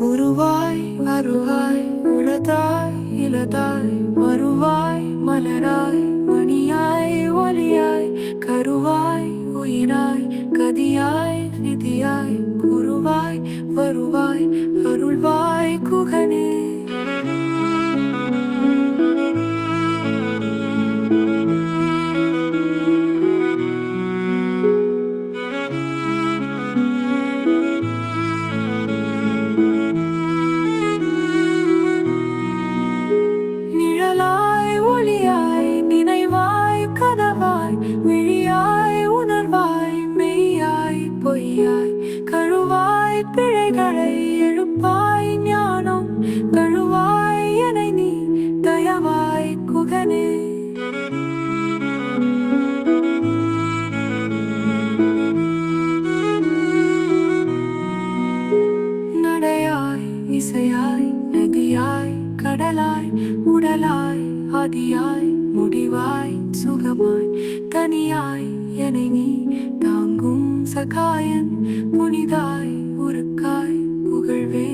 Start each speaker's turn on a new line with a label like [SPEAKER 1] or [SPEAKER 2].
[SPEAKER 1] உருவாய் அருவாய் உளதாய் இலதாய் வருவாய் மலராய் மணியாய் ஒலியாய் கருவாய் உயிராய் கதியாய் நிதியாய் குருவாய் வருவாய் அருள்வாய் குகனே. நிழலாய் ஒளியாய் நினைவாய் கனவாய் விழியாய் உணர்வாய் மெய்யாய் பொய்யாய் கழுவாய் பிழைகளை எழுப்பாய் ஞானம் கழுவாய் எனை நீ தயவாய் குகனே. நடையாய் இசையாய் நதியாய் கடலாய் உடலாய் ஆதியாய் முடிவாய் சுகமாய் தனியாய் எனை நீ தாங்கும் சகாயன் புனிதாய் உருக்காய் புகழ்வே.